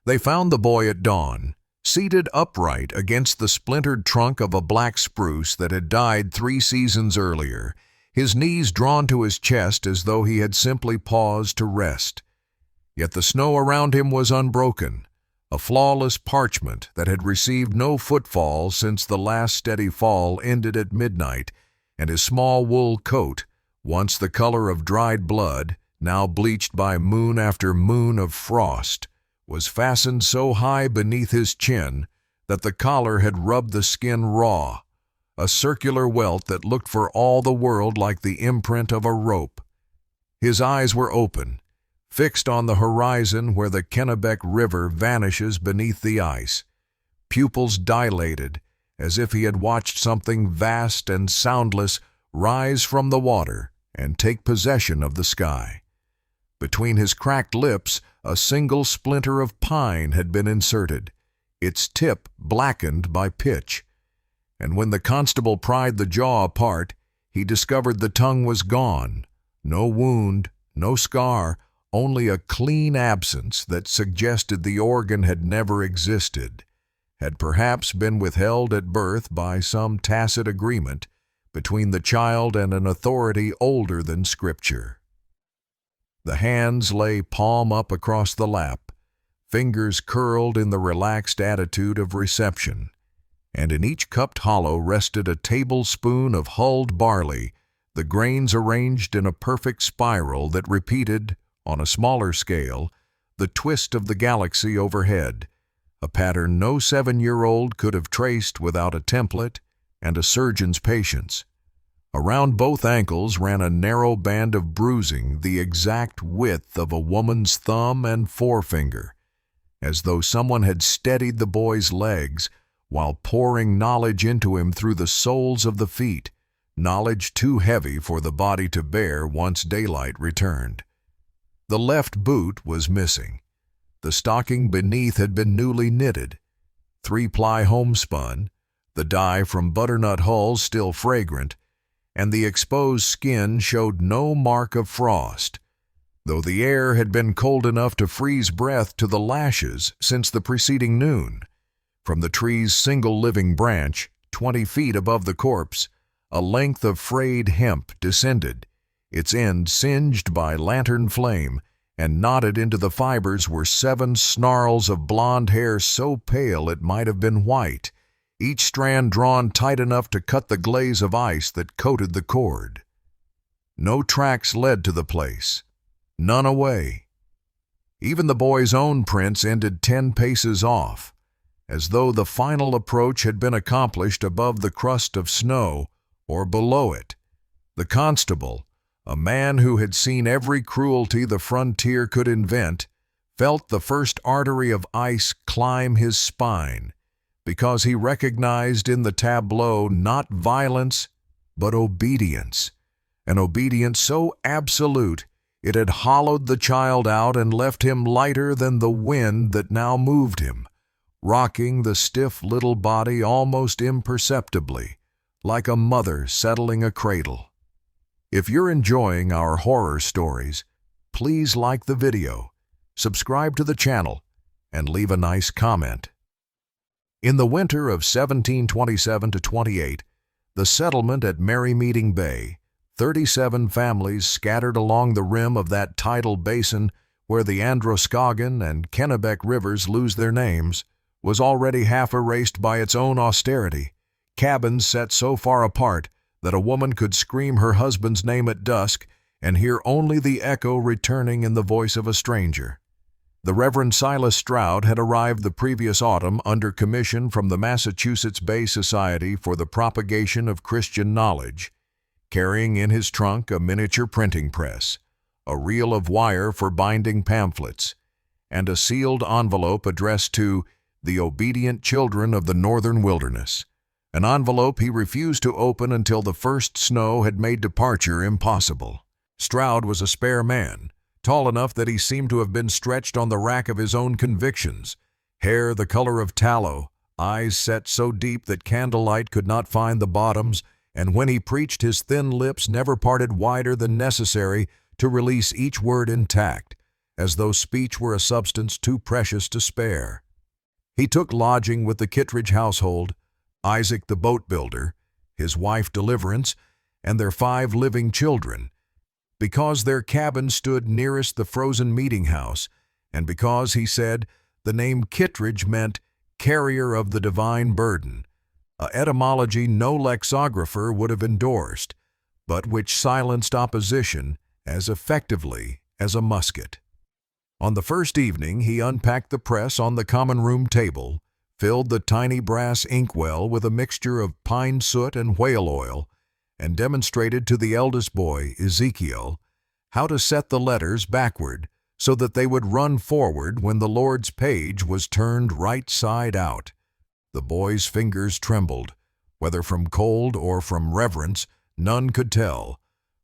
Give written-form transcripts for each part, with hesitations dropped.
They found the boy at dawn, seated upright against the splintered trunk of a black spruce that had died 3 seasons earlier, his knees drawn to his chest as though he had simply paused to rest. Yet the snow around him was unbroken, a flawless parchment that had received no footfall since the last steady fall ended at midnight, and his small wool coat, once the color of dried blood, now bleached by moon after moon of frost, was fastened so high beneath his chin that the collar had rubbed the skin raw, a circular welt that looked for all the world like the imprint of a rope. His eyes were open, fixed on the horizon where the Kennebec River vanishes beneath the ice, pupils dilated as if he had watched something vast and soundless rise from the water and take possession of the sky. Between his cracked lips, a single splinter of pine had been inserted, its tip blackened by pitch. And when the constable pried the jaw apart, he discovered the tongue was gone. No wound, no scar, only a clean absence that suggested the organ had never existed, had perhaps been withheld at birth by some tacit agreement between the child and an authority older than Scripture. The hands lay palm up across the lap, fingers curled in the relaxed attitude of reception, and in each cupped hollow rested a tablespoon of hulled barley, the grains arranged in a perfect spiral that repeated, on a smaller scale, the twist of the galaxy overhead, a pattern no 7-year-old could have traced without a template and a surgeon's patience. Around both ankles ran a narrow band of bruising the exact width of a woman's thumb and forefinger, as though someone had steadied the boy's legs while pouring knowledge into him through the soles of the feet, knowledge too heavy for the body to bear once daylight returned. The left boot was missing. The stocking beneath had been newly knitted, 3-ply homespun, the dye from butternut hulls still fragrant, and the exposed skin showed no mark of frost, though the air had been cold enough to freeze breath to the lashes since the preceding noon. From the tree's single living branch, 20 feet above the corpse, a length of frayed hemp descended, its end singed by lantern flame, and knotted into the fibers were 7 snarls of blonde hair so pale it might have been white, each strand drawn tight enough to cut the glaze of ice that coated the cord. No tracks led to the place, none away. Even the boy's own prints ended 10 paces off, as though the final approach had been accomplished above the crust of snow or below it. The constable, a man who had seen every cruelty the frontier could invent, felt the first artery of ice climb his spine, because he recognized in the tableau not violence, but obedience, an obedience so absolute it had hollowed the child out and left him lighter than the wind that now moved him, rocking the stiff little body almost imperceptibly, like a mother settling a cradle. If you're enjoying our horror stories, please like the video, subscribe to the channel, and leave a nice comment. In the winter of 1727-28, the settlement at Merry Meeting Bay, 37 families scattered along the rim of that tidal basin where the Androscoggin and Kennebec rivers lose their names, was already half erased by its own austerity, cabins set so far apart that a woman could scream her husband's name at dusk and hear only the echo returning in the voice of a stranger. The Reverend Silas Stroud had arrived the previous autumn under commission from the Massachusetts Bay Society for the Propagation of Christian Knowledge, carrying in his trunk a miniature printing press, a reel of wire for binding pamphlets, and a sealed envelope addressed to the obedient children of the northern wilderness, an envelope he refused to open until the first snow had made departure impossible. Stroud was a spare man, tall enough that he seemed to have been stretched on the rack of his own convictions, hair the color of tallow, eyes set so deep that candlelight could not find the bottoms, and when he preached his thin lips never parted wider than necessary to release each word intact, as though speech were a substance too precious to spare. He took lodging with the Kittredge household, Isaac the boat builder, his wife Deliverance, and their 5 living children, because their cabin stood nearest the frozen meeting house, and because, he said, the name Kittredge meant carrier of the divine burden, a etymology no lexicographer would have endorsed, but which silenced opposition as effectively as a musket. On the first evening, he unpacked the press on the common room table, filled the tiny brass inkwell with a mixture of pine soot and whale oil, and demonstrated to the eldest boy, Ezekiel, how to set the letters backward so that they would run forward when the Lord's page was turned right side out. The boy's fingers trembled, whether from cold or from reverence, none could tell.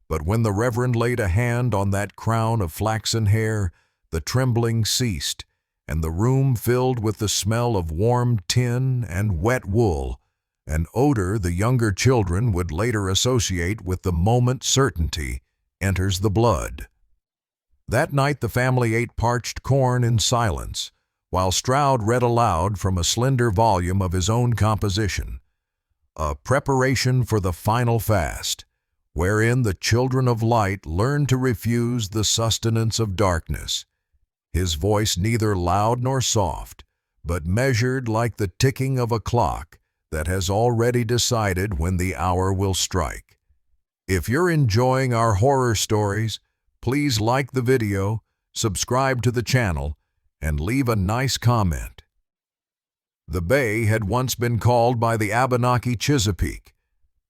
But when the Reverend laid a hand on that crown of flaxen hair, the trembling ceased, and the room filled with the smell of warm tin and wet wool, an odor the younger children would later associate with the moment certainty enters the blood. That night the family ate parched corn in silence, while Stroud read aloud from a slender volume of his own composition, A Preparation for the Final Fast, wherein the children of light learn to refuse the sustenance of darkness. His voice neither loud nor soft, but measured like the ticking of a clock that has already decided when the hour will strike. If you're enjoying our horror stories, please like the video, subscribe to the channel, and leave a nice comment. The bay had once been called by the Abenaki Chesapeake,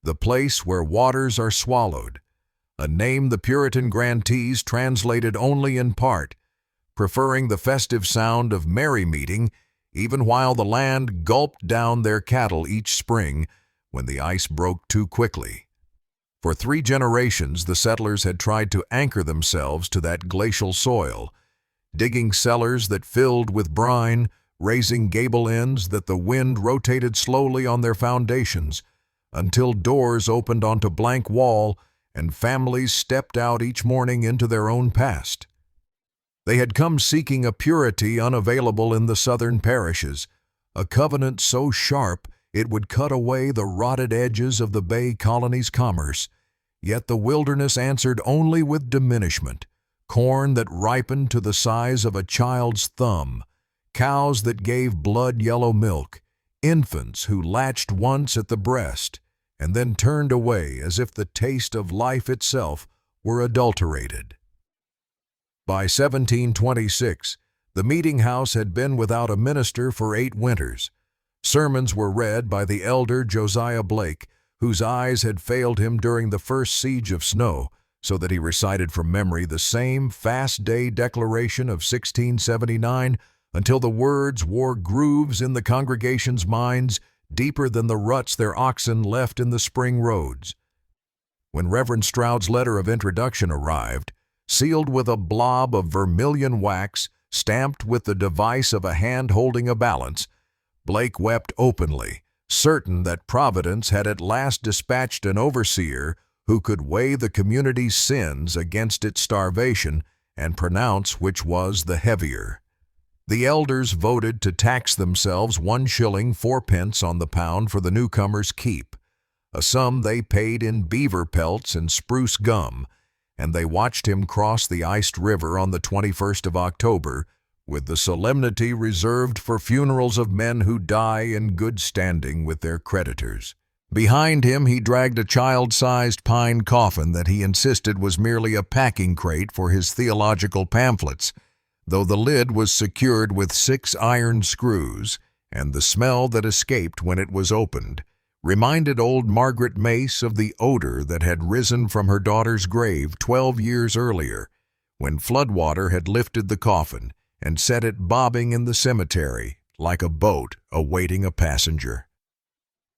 the place where waters are swallowed, a name the Puritan grantees translated only in part, preferring the festive sound of merry meeting even while the land gulped down their cattle each spring when the ice broke too quickly. For 3 generations the settlers had tried to anchor themselves to that glacial soil, digging cellars that filled with brine, raising gable ends that the wind rotated slowly on their foundations, until doors opened onto blank wall and families stepped out each morning into their own past. They had come seeking a purity unavailable in the southern parishes, a covenant so sharp it would cut away the rotted edges of the Bay Colony's commerce. Yet the wilderness answered only with diminishment, corn that ripened to the size of a child's thumb, cows that gave blood-yellow milk, infants who latched once at the breast and then turned away as if the taste of life itself were adulterated. By 1726, the meeting house had been without a minister for 8 winters. Sermons were read by the elder Josiah Blake, whose eyes had failed him during the first siege of snow, so that he recited from memory the same fast-day declaration of 1679 until the words wore grooves in the congregation's minds deeper than the ruts their oxen left in the spring roads. When Reverend Stroud's letter of introduction arrived, sealed with a blob of vermilion wax, stamped with the device of a hand holding a balance, Blake wept openly, certain that Providence had at last dispatched an overseer who could weigh the community's sins against its starvation and pronounce which was the heavier. The elders voted to tax themselves 1 shilling 4 pence on the pound for the newcomers' keep, a sum they paid in beaver pelts and spruce gum, and they watched him cross the iced river on the 21st of October with the solemnity reserved for funerals of men who die in good standing with their creditors. Behind him he dragged a child-sized pine coffin that he insisted was merely a packing crate for his theological pamphlets, though the lid was secured with 6 iron screws, and the smell that escaped when it was opened reminded old Margaret Mace of the odor that had risen from her daughter's grave 12 years earlier, when floodwater had lifted the coffin and set it bobbing in the cemetery like a boat awaiting a passenger.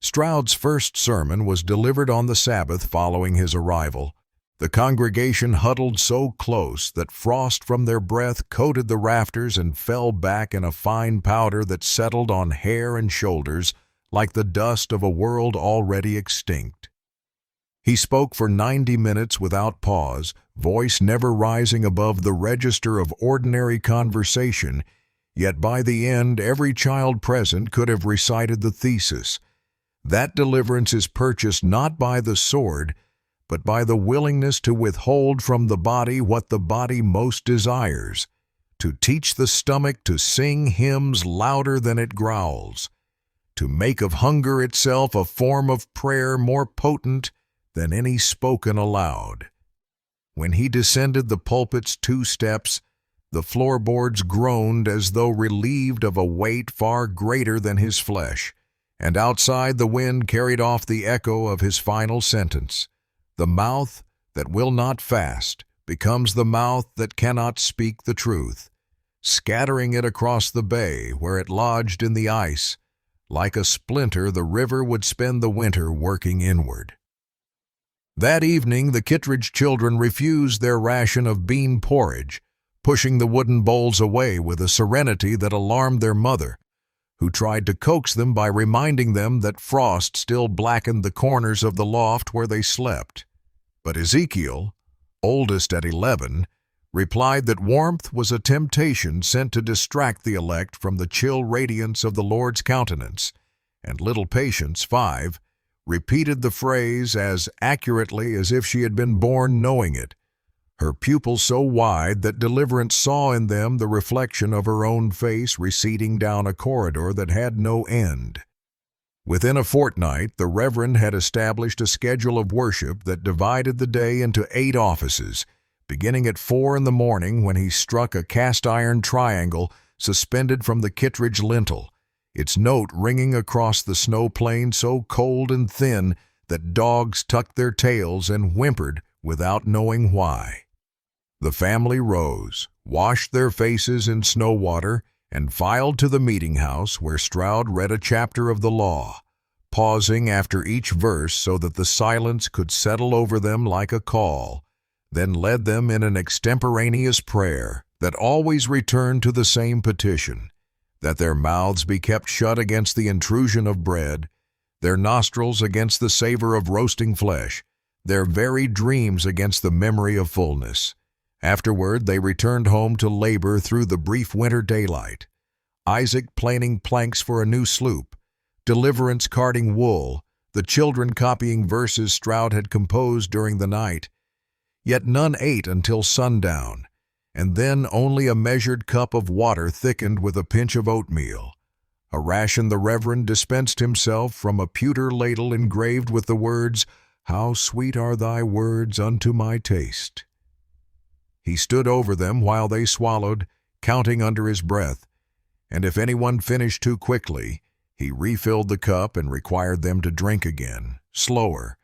Stroud's first sermon was delivered on the Sabbath following his arrival. The congregation huddled so close that frost from their breath coated the rafters and fell back in a fine powder that settled on hair and shoulders like the dust of a world already extinct. He spoke for 90 minutes without pause, voice never rising above the register of ordinary conversation, yet by the end every child present could have recited the thesis. That deliverance is purchased not by the sword, but by the willingness to withhold from the body what the body most desires, to teach the stomach to sing hymns louder than it growls, to make of hunger itself a form of prayer more potent than any spoken aloud. When he descended the pulpit's 2 steps, the floorboards groaned as though relieved of a weight far greater than his flesh, and outside the wind carried off the echo of his final sentence. The mouth that will not fast becomes the mouth that cannot speak the truth, scattering it across the bay where it lodged in the ice. Like a splinter, the river would spend the winter working inward. That evening, the Kittredge children refused their ration of bean porridge, pushing the wooden bowls away with a serenity that alarmed their mother, who tried to coax them by reminding them that frost still blackened the corners of the loft where they slept. But Ezekiel, oldest at 11, replied that warmth was a temptation sent to distract the elect from the chill radiance of the Lord's countenance, and little Patience, 5, repeated the phrase as accurately as if she had been born knowing it, her pupils so wide that Deliverance saw in them the reflection of her own face receding down a corridor that had no end. Within a fortnight, the Reverend had established a schedule of worship that divided the day into 8 offices, beginning at 4 in the morning when he struck a cast-iron triangle suspended from the Kittredge lintel, its note ringing across the snow plain so cold and thin that dogs tucked their tails and whimpered without knowing why. The family rose, washed their faces in snow water, and filed to the meeting house where Stroud read a chapter of the law, pausing after each verse so that the silence could settle over them like a call, then led them in an extemporaneous prayer that always returned to the same petition, that their mouths be kept shut against the intrusion of bread, their nostrils against the savor of roasting flesh, their very dreams against the memory of fullness. Afterward, they returned home to labor through the brief winter daylight, Isaac planing planks for a new sloop, Deliverance carding wool, the children copying verses Stroud had composed during the night. Yet none ate until sundown, and then only a measured cup of water thickened with a pinch of oatmeal, a ration the Reverend dispensed himself from a pewter ladle engraved with the words, "How sweet are thy words unto my taste." He stood over them while they swallowed, counting under his breath, and if anyone finished too quickly, he refilled the cup and required them to drink again, slower,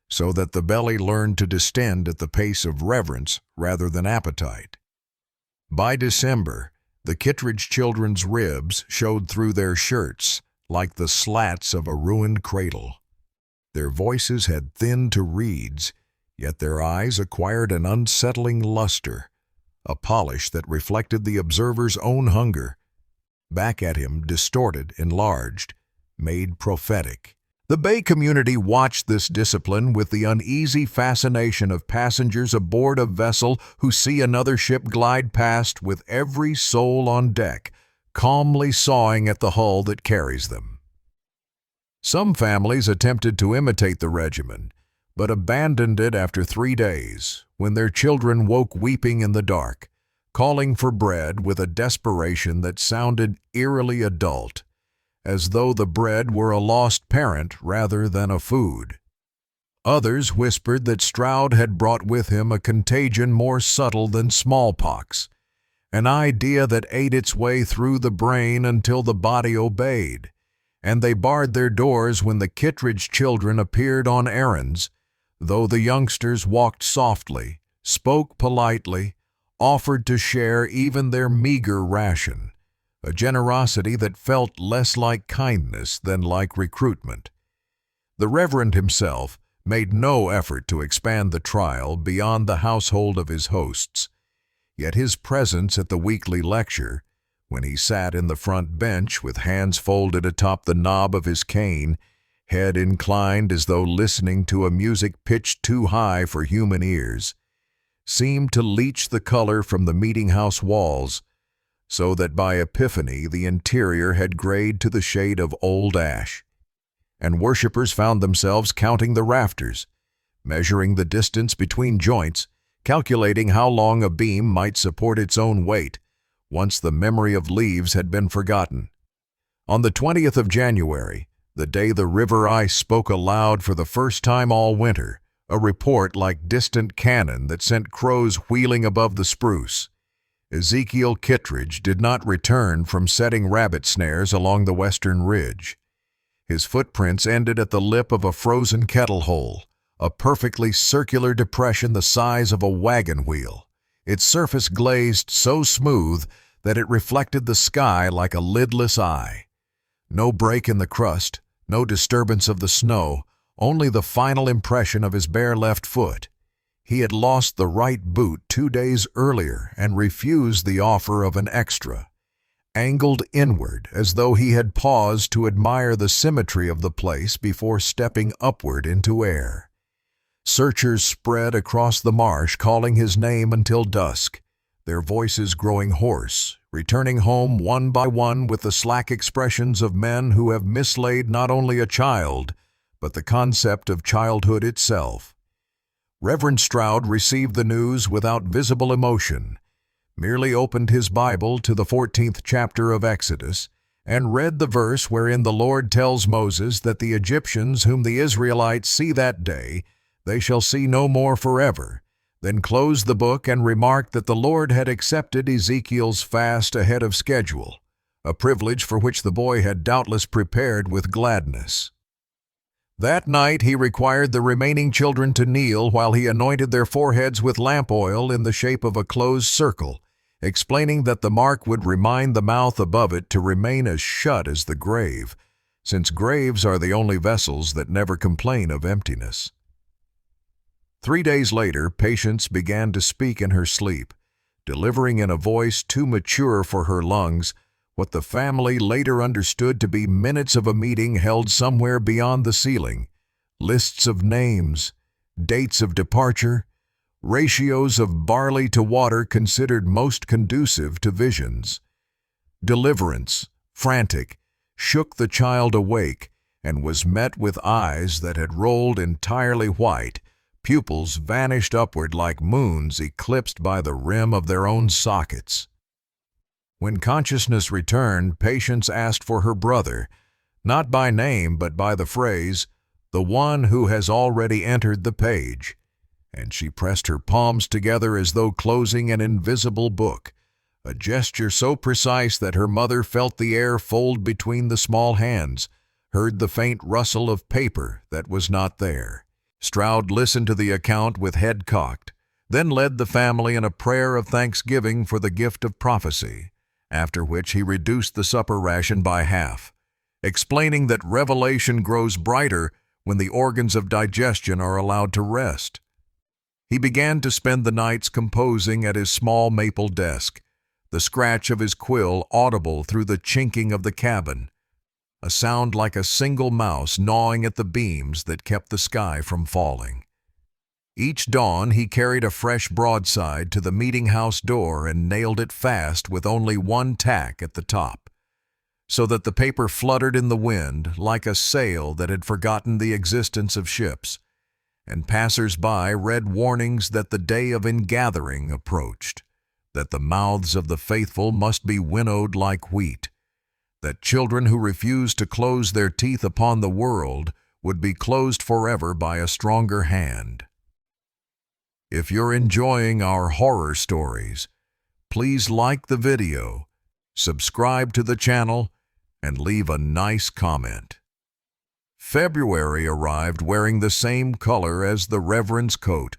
so that the belly learned to distend at the pace of reverence rather than appetite. By December, the Kittredge children's ribs showed through their shirts like the slats of a ruined cradle. Their voices had thinned to reeds, yet their eyes acquired an unsettling luster, a polish that reflected the observer's own hunger. Back at him, distorted, enlarged, made prophetic. The Bay community watched this discipline with the uneasy fascination of passengers aboard a vessel who see another ship glide past with every soul on deck, calmly sawing at the hull that carries them. Some families attempted to imitate the regimen, but abandoned it after 3 days, when their children woke weeping in the dark, calling for bread with a desperation that sounded eerily adult, as though the bread were a lost parent rather than a food. Others whispered that Stroud had brought with him a contagion more subtle than smallpox, an idea that ate its way through the brain until the body obeyed, and they barred their doors when the Kittredge children appeared on errands, though the youngsters walked softly, spoke politely, offered to share even their meager ration, a generosity that felt less like kindness than like recruitment. The Reverend himself made no effort to expand the trial beyond the household of his hosts, yet his presence at the weekly lecture, when he sat in the front bench with hands folded atop the knob of his cane, head inclined as though listening to a music pitched too high for human ears, seemed to leach the color from the meeting-house walls, so that by epiphany the interior had grayed to the shade of old ash, and worshippers found themselves counting the rafters, measuring the distance between joints, calculating how long a beam might support its own weight, once the memory of leaves had been forgotten. On the 20th of January, the day the river ice spoke aloud for the first time all winter, a report like distant cannon that sent crows wheeling above the spruce, Ezekiel Kittredge did not return from setting rabbit snares along the western ridge. His footprints ended at the lip of a frozen kettle hole, a perfectly circular depression the size of a wagon wheel, its surface glazed so smooth that it reflected the sky like a lidless eye. No break in the crust, no disturbance of the snow, only the final impression of his bare left foot. He had lost the right boot 2 days earlier and refused the offer of an extra, angled inward as though he had paused to admire the symmetry of the place before stepping upward into air. Searchers spread across the marsh calling his name until dusk, their voices growing hoarse, returning home one by one with the slack expressions of men who have mislaid not only a child, but the concept of childhood itself. Reverend Stroud received the news without visible emotion, merely opened his Bible to the 14th chapter of Exodus, and read the verse wherein the Lord tells Moses that the Egyptians whom the Israelites see that day, they shall see no more forever, then closed the book and remarked that the Lord had accepted Ezekiel's fast ahead of schedule, a privilege for which the boy had doubtless prepared with gladness. That night he required the remaining children to kneel while he anointed their foreheads with lamp oil in the shape of a closed circle, explaining that the mark would remind the mouth above it to remain as shut as the grave, since graves are the only vessels that never complain of emptiness. 3 days later, Patience began to speak in her sleep, delivering in a voice too mature for her lungs what the family later understood to be minutes of a meeting held somewhere beyond the ceiling, lists of names, dates of departure, ratios of barley to water considered most conducive to visions. Deliverance, frantic, shook the child awake and was met with eyes that had rolled entirely white, pupils vanished upward like moons eclipsed by the rim of their own sockets. When consciousness returned, Patience asked for her brother, not by name but by the phrase, "the one who has already entered the page," and she pressed her palms together as though closing an invisible book, a gesture so precise that her mother felt the air fold between the small hands, heard the faint rustle of paper that was not there. Stroud listened to the account with head cocked, then led the family in a prayer of thanksgiving for the gift of prophecy, after which he reduced the supper ration by half, explaining that revelation grows brighter when the organs of digestion are allowed to rest. He began to spend the nights composing at his small maple desk, the scratch of his quill audible through the chinking of the cabin, a sound like a single mouse gnawing at the beams that kept the sky from falling. Each dawn he carried a fresh broadside to the meeting-house door and nailed it fast with only one tack at the top, so that the paper fluttered in the wind like a sail that had forgotten the existence of ships, and passers-by read warnings that the day of ingathering approached, that the mouths of the faithful must be winnowed like wheat, that children who refused to close their teeth upon the world would be closed forever by a stronger hand. If you're enjoying our horror stories, please like the video, subscribe to the channel, and leave a nice comment. February arrived wearing the same color as the Reverend's coat,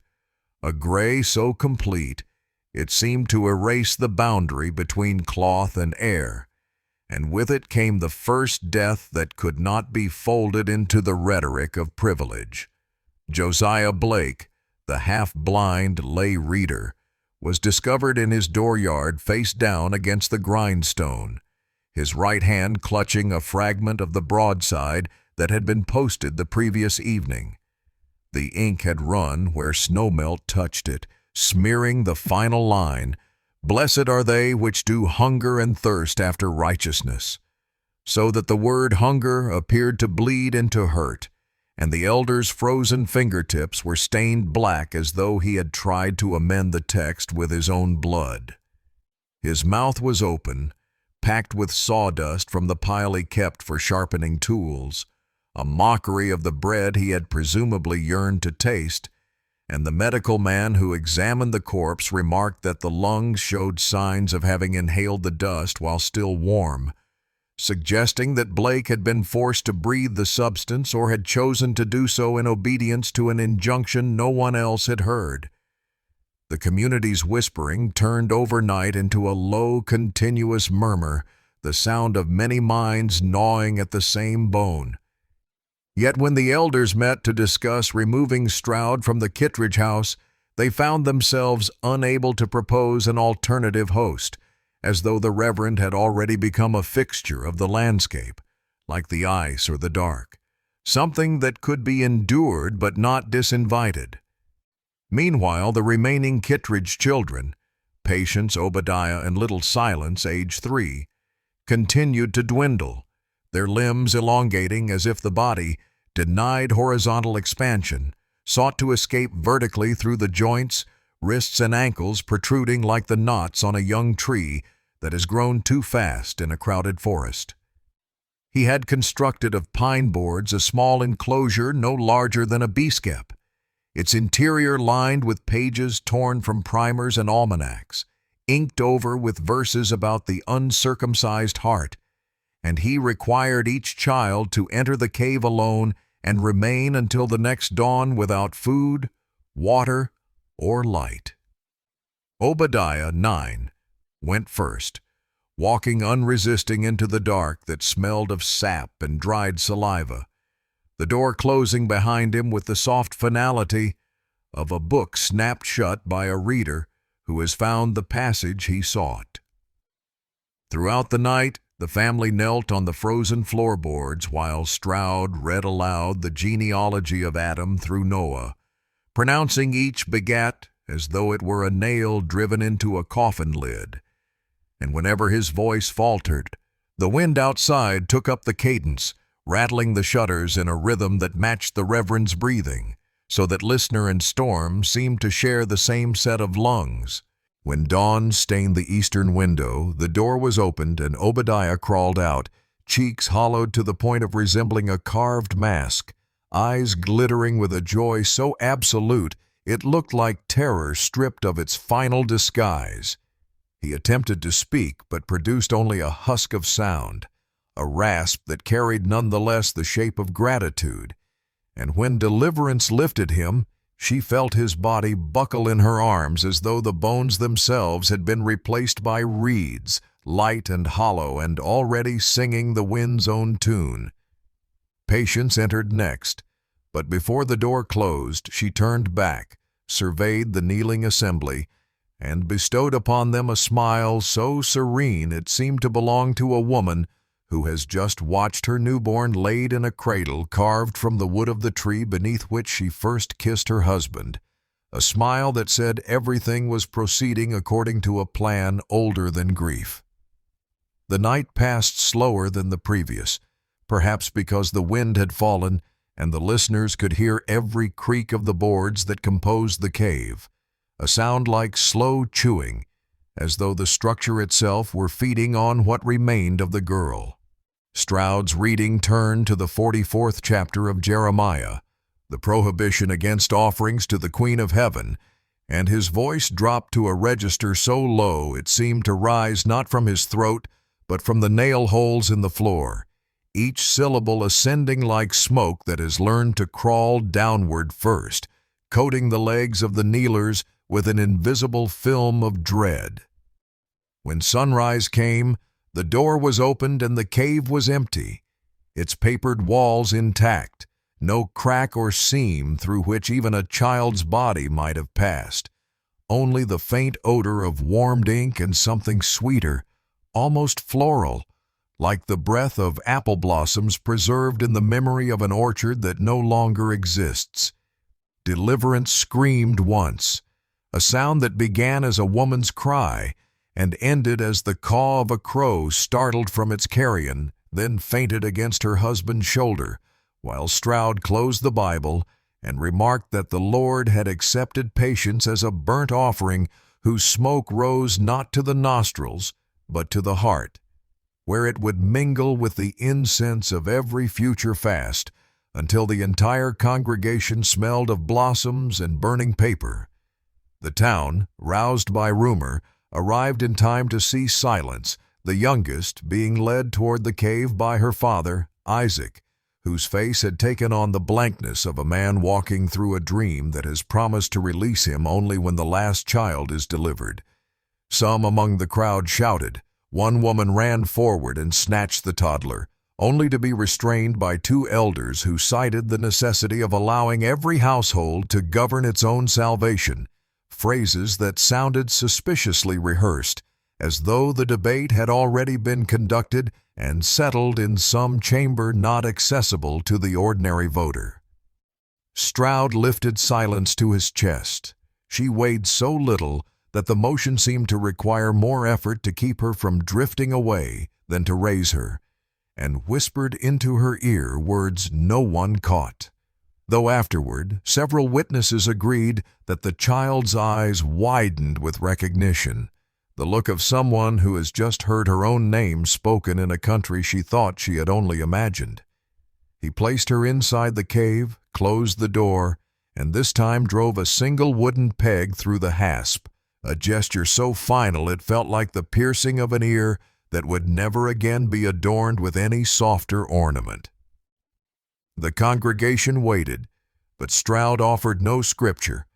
a gray so complete it seemed to erase the boundary between cloth and air, and with it came the first death that could not be folded into the rhetoric of privilege. Josiah Blake, the half-blind lay reader, was discovered in his dooryard face down against the grindstone, his right hand clutching a fragment of the broadside that had been posted the previous evening. The ink had run where snowmelt touched it, smearing the final line, "Blessed are they which do hunger and thirst after righteousness," so that the word hunger appeared to bleed into hurt, and the elder's frozen fingertips were stained black as though he had tried to amend the text with his own blood. His mouth was open, packed with sawdust from the pile he kept for sharpening tools, a mockery of the bread he had presumably yearned to taste, and the medical man who examined the corpse remarked that the lungs showed signs of having inhaled the dust while still warm, suggesting that Blake had been forced to breathe the substance or had chosen to do so in obedience to an injunction no one else had heard. The community's whispering turned overnight into a low, continuous murmur, the sound of many minds gnawing at the same bone. Yet when the elders met to discuss removing Stroud from the Kittredge house, they found themselves unable to propose an alternative host, as though the Reverend had already become a fixture of the landscape, like the ice or the dark, something that could be endured but not disinvited. Meanwhile, the remaining Kittredge children, Patience, Obadiah, and little Silence, age 3, continued to dwindle, their limbs elongating as if the body, denied horizontal expansion, sought to escape vertically through the joints, wrists and ankles protruding like the knots on a young tree that has grown too fast in a crowded forest. He had constructed of pine boards a small enclosure no larger than a bee-skep, its interior lined with pages torn from primers and almanacs, inked over with verses about the uncircumcised heart, and he required each child to enter the cave alone and remain until the next dawn without food, water, or light. Obadiah, 9, went first, walking unresisting into the dark that smelled of sap and dried saliva, the door closing behind him with the soft finality of a book snapped shut by a reader who has found the passage he sought. Throughout the night, the family knelt on the frozen floorboards while Stroud read aloud the genealogy of Adam through Noah, pronouncing each begat as though it were a nail driven into a coffin lid. And whenever his voice faltered, the wind outside took up the cadence, rattling the shutters in a rhythm that matched the Reverend's breathing, so that listener and storm seemed to share the same set of lungs. When dawn stained the eastern window, the door was opened and Obadiah crawled out, cheeks hollowed to the point of resembling a carved mask, eyes glittering with a joy so absolute it looked like terror stripped of its final disguise. He attempted to speak, but produced only a husk of sound, a rasp that carried nonetheless the shape of gratitude. And when deliverance lifted him, she felt his body buckle in her arms as though the bones themselves had been replaced by reeds, light and hollow and already singing the wind's own tune. Patience entered next, but before the door closed, she turned back, surveyed the kneeling assembly, and bestowed upon them a smile so serene it seemed to belong to a woman who has just watched her newborn laid in a cradle carved from the wood of the tree beneath which she first kissed her husband, a smile that said everything was proceeding according to a plan older than grief. The night passed slower than the previous, perhaps because the wind had fallen and the listeners could hear every creak of the boards that composed the cave, a sound like slow chewing, as though the structure itself were feeding on what remained of the girl. Stroud's reading turned to the 44th chapter of Jeremiah, the prohibition against offerings to the Queen of Heaven, and his voice dropped to a register so low it seemed to rise not from his throat but from the nail holes in the floor, each syllable ascending like smoke that has learned to crawl downward first, coating the legs of the kneelers with an invisible film of dread. When sunrise came, the door was opened and the cave was empty, its papered walls intact, no crack or seam through which even a child's body might have passed, only the faint odor of warmed ink and something sweeter, almost floral, like the breath of apple blossoms preserved in the memory of an orchard that no longer exists. Deliverance screamed once, a sound that began as a woman's cry and ended as the caw of a crow startled from its carrion, then fainted against her husband's shoulder, while Stroud closed the Bible and remarked that the Lord had accepted patience as a burnt offering whose smoke rose not to the nostrils, but to the heart, where it would mingle with the incense of every future fast until the entire congregation smelled of blossoms and burning paper. The town, roused by rumor, arrived in time to see Silence, the youngest, being led toward the cave by her father, Isaac, whose face had taken on the blankness of a man walking through a dream that has promised to release him only when the last child is delivered. Some among the crowd shouted. One woman ran forward and snatched the toddler, only to be restrained by two elders who cited the necessity of allowing every household to govern its own salvation, phrases that sounded suspiciously rehearsed, as though the debate had already been conducted and settled in some chamber not accessible to the ordinary voter. Stroud lifted Silence to his chest. She weighed so little that the motion seemed to require more effort to keep her from drifting away than to raise her, and whispered into her ear words no one caught. Though afterward, several witnesses agreed that the child's eyes widened with recognition, the look of someone who has just heard her own name spoken in a country she thought she had only imagined. He placed her inside the cave, closed the door, and this time drove a single wooden peg through the hasp, a gesture so final it felt like the piercing of an ear that would never again be adorned with any softer ornament. The congregation waited, but Stroud offered no scripture,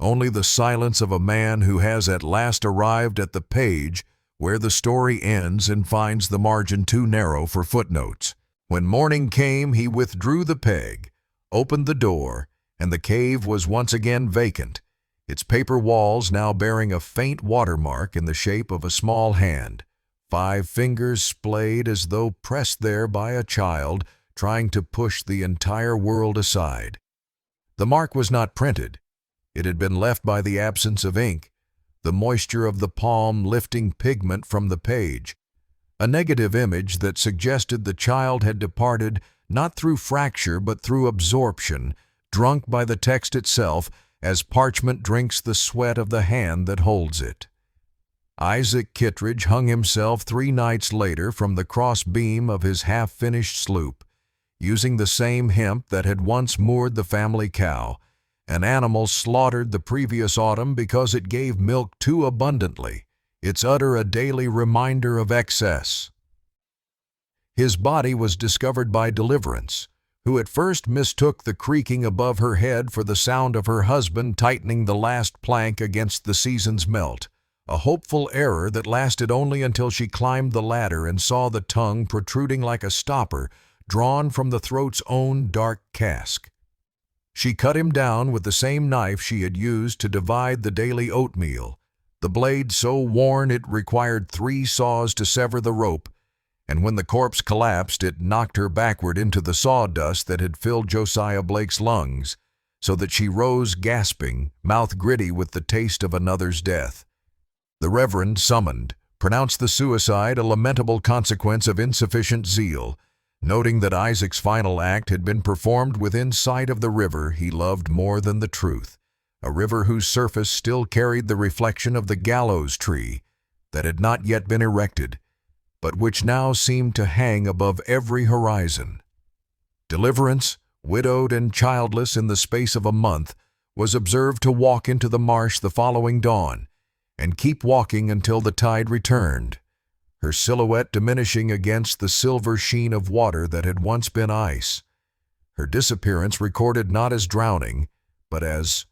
only the silence of a man who has at last arrived at the page where the story ends and finds the margin too narrow for footnotes. When morning came, he withdrew the peg, opened the door, and the cave was once again vacant, its paper walls now bearing a faint watermark in the shape of a small hand, 5 fingers splayed as though pressed there by a child trying to push the entire world aside. The mark was not printed. It had been left by the absence of ink, the moisture of the palm lifting pigment from the page, a negative image that suggested the child had departed not through fracture but through absorption, drunk by the text itself as parchment drinks the sweat of the hand that holds it. Isaac Kittredge hung himself 3 nights later from the cross beam of his half-finished sloop, using the same hemp that had once moored the family cow, an animal slaughtered the previous autumn because it gave milk too abundantly, its udder a daily reminder of excess. His body was discovered by Deliverance, who at first mistook the creaking above her head for the sound of her husband tightening the last plank against the season's melt, a hopeful error that lasted only until she climbed the ladder and saw the tongue protruding like a stopper drawn from the throat's own dark cask. She cut him down with the same knife she had used to divide the daily oatmeal, the blade so worn it required 3 saws to sever the rope, and when the corpse collapsed it knocked her backward into the sawdust that had filled Josiah Blake's lungs, so that she rose gasping, mouth gritty with the taste of another's death. The Reverend, summoned, pronounced the suicide a lamentable consequence of insufficient zeal, noting that Isaac's final act had been performed within sight of the river he loved more than the truth, a river whose surface still carried the reflection of the gallows tree that had not yet been erected, but which now seemed to hang above every horizon. Deliverance, widowed and childless in the space of a month, was observed to walk into the marsh the following dawn, and keep walking until the tide returned, her silhouette diminishing against the silver sheen of water that had once been ice, her disappearance recorded not as drowning, but as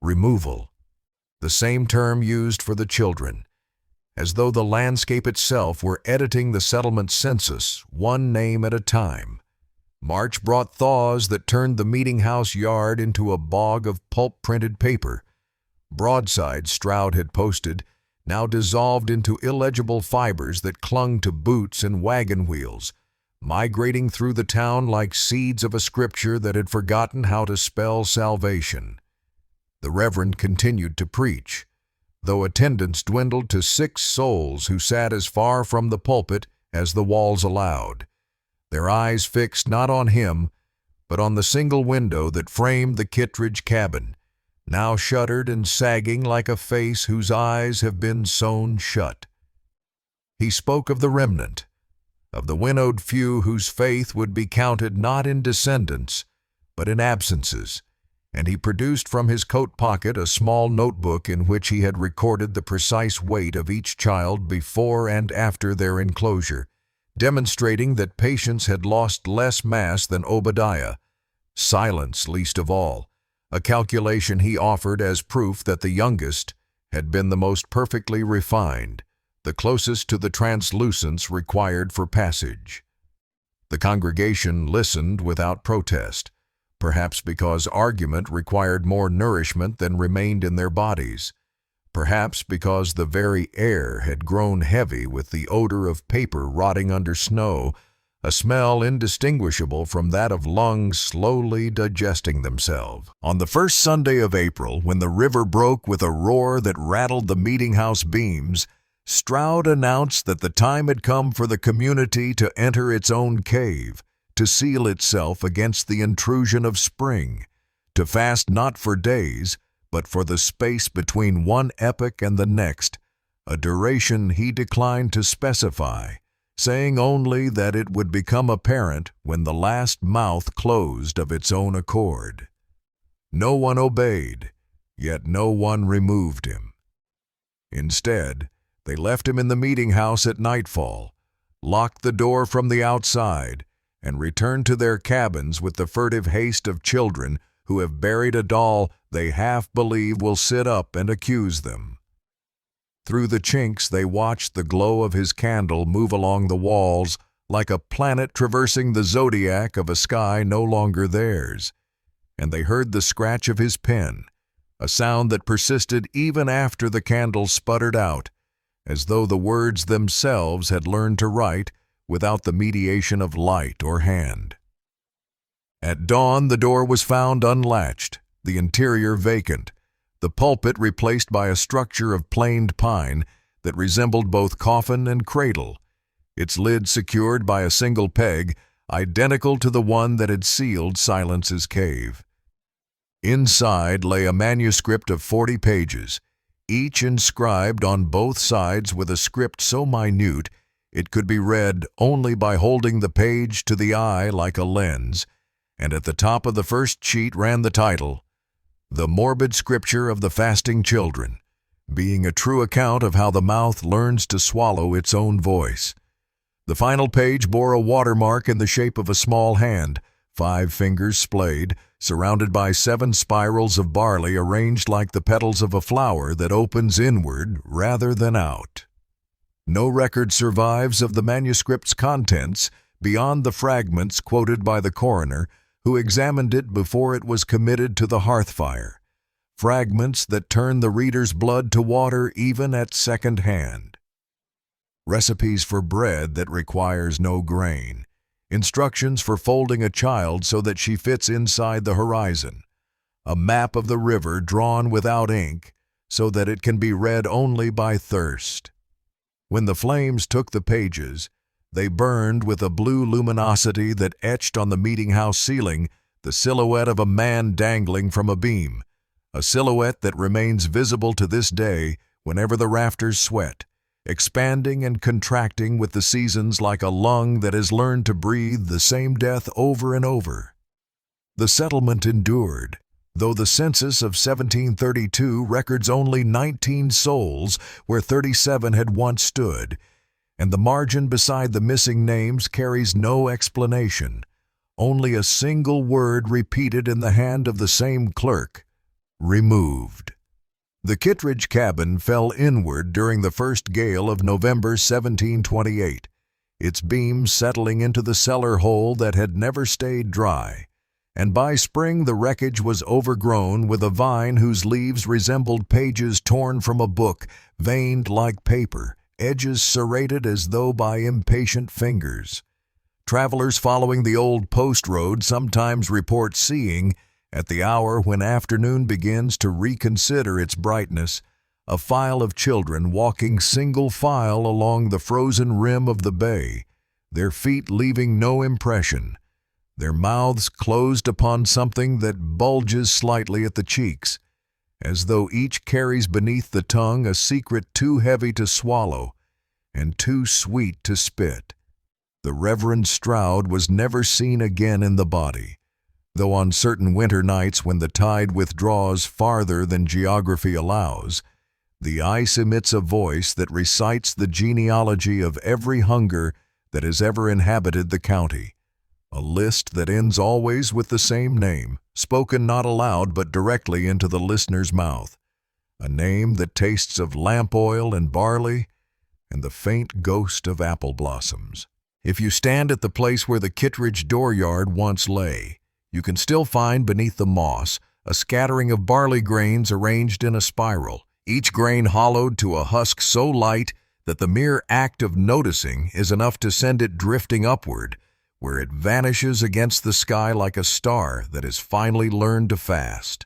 removal, the same term used for the children, as though the landscape itself were editing the settlement census, one name at a time. March brought thaws that turned the meeting-house yard into a bog of pulp-printed paper. Broadsides Stroud had posted, now dissolved into illegible fibers that clung to boots and wagon wheels, migrating through the town like seeds of a scripture that had forgotten how to spell salvation. The Reverend continued to preach, though attendance dwindled to 6 souls who sat as far from the pulpit as the walls allowed, their eyes fixed not on him, but on the single window that framed the Kittredge cabin, now shuttered and sagging like a face whose eyes have been sewn shut. He spoke of the remnant, of the winnowed few whose faith would be counted not in descendants, but in absences, and he produced from his coat pocket a small notebook in which he had recorded the precise weight of each child before and after their enclosure, demonstrating that Patience had lost less mass than Obadiah, silence least of all, a calculation he offered as proof that the youngest had been the most perfectly refined, the closest to the translucence required for passage. The congregation listened without protest, perhaps because argument required more nourishment than remained in their bodies, perhaps because the very air had grown heavy with the odor of paper rotting under snow, a smell indistinguishable from that of lungs slowly digesting themselves. On the first Sunday of April, when the river broke with a roar that rattled the meeting-house beams, Stroud announced that the time had come for the community to enter its own cave, to seal itself against the intrusion of spring, to fast not for days, but for the space between one epoch and the next, a duration he declined to specify, saying only that it would become apparent when the last mouth closed of its own accord. No one obeyed, yet no one removed him. Instead, they left him in the meeting-house at nightfall, locked the door from the outside, and returned to their cabins with the furtive haste of children who have buried a doll they half believe will sit up and accuse them. Through the chinks they watched the glow of his candle move along the walls like a planet traversing the zodiac of a sky no longer theirs, and they heard the scratch of his pen, a sound that persisted even after the candle sputtered out, as though the words themselves had learned to write without the mediation of light or hand. At dawn the door was found unlatched, the interior vacant, the pulpit replaced by a structure of planed pine that resembled both coffin and cradle, its lid secured by a single peg identical to the one that had sealed Silence's cave. Inside lay a manuscript of 40 pages, each inscribed on both sides with a script so minute it could be read only by holding the page to the eye like a lens, and at the top of the first sheet ran the title, The Morbid Scripture of the Fasting Children, being a true account of how the mouth learns to swallow its own voice. The final page bore a watermark in the shape of a small hand, 5 fingers splayed, surrounded by 7 spirals of barley arranged like the petals of a flower that opens inward rather than out. No record survives of the manuscript's contents beyond the fragments quoted by the coroner, who examined it before it was committed to the hearth fire, fragments that turn the reader's blood to water even at second hand. Recipes for bread that requires no grain, instructions for folding a child so that she fits inside the horizon, a map of the river drawn without ink so that it can be read only by thirst. When the flames took the pages, they burned with a blue luminosity that etched on the meeting-house ceiling the silhouette of a man dangling from a beam, a silhouette that remains visible to this day whenever the rafters sweat, expanding and contracting with the seasons like a lung that has learned to breathe the same death over and over. The settlement endured, though the census of 1732 records only 19 souls where 37 had once stood, and the margin beside the missing names carries no explanation, only a single word repeated in the hand of the same clerk, removed. The Kittredge cabin fell inward during the first gale of November 1728, its beams settling into the cellar hole that had never stayed dry, and by spring the wreckage was overgrown with a vine whose leaves resembled pages torn from a book, veined like paper, edges serrated as though by impatient fingers. Travelers following the old post road sometimes report seeing, at the hour when afternoon begins to reconsider its brightness, a file of children walking single file along the frozen rim of the bay, their feet leaving no impression, their mouths closed upon something that bulges slightly at the cheeks, as though each carries beneath the tongue a secret too heavy to swallow and too sweet to spit. The Reverend Stroud was never seen again in the body, though on certain winter nights when the tide withdraws farther than geography allows, the ice emits a voice that recites the genealogy of every hunger that has ever inhabited the county, a list that ends always with the same name, spoken not aloud but directly into the listener's mouth, a name that tastes of lamp oil and barley and the faint ghost of apple blossoms. If you stand at the place where the Kittredge dooryard once lay, you can still find beneath the moss a scattering of barley grains arranged in a spiral, each grain hollowed to a husk so light that the mere act of noticing is enough to send it drifting upward, where it vanishes against the sky like a star that has finally learned to fast.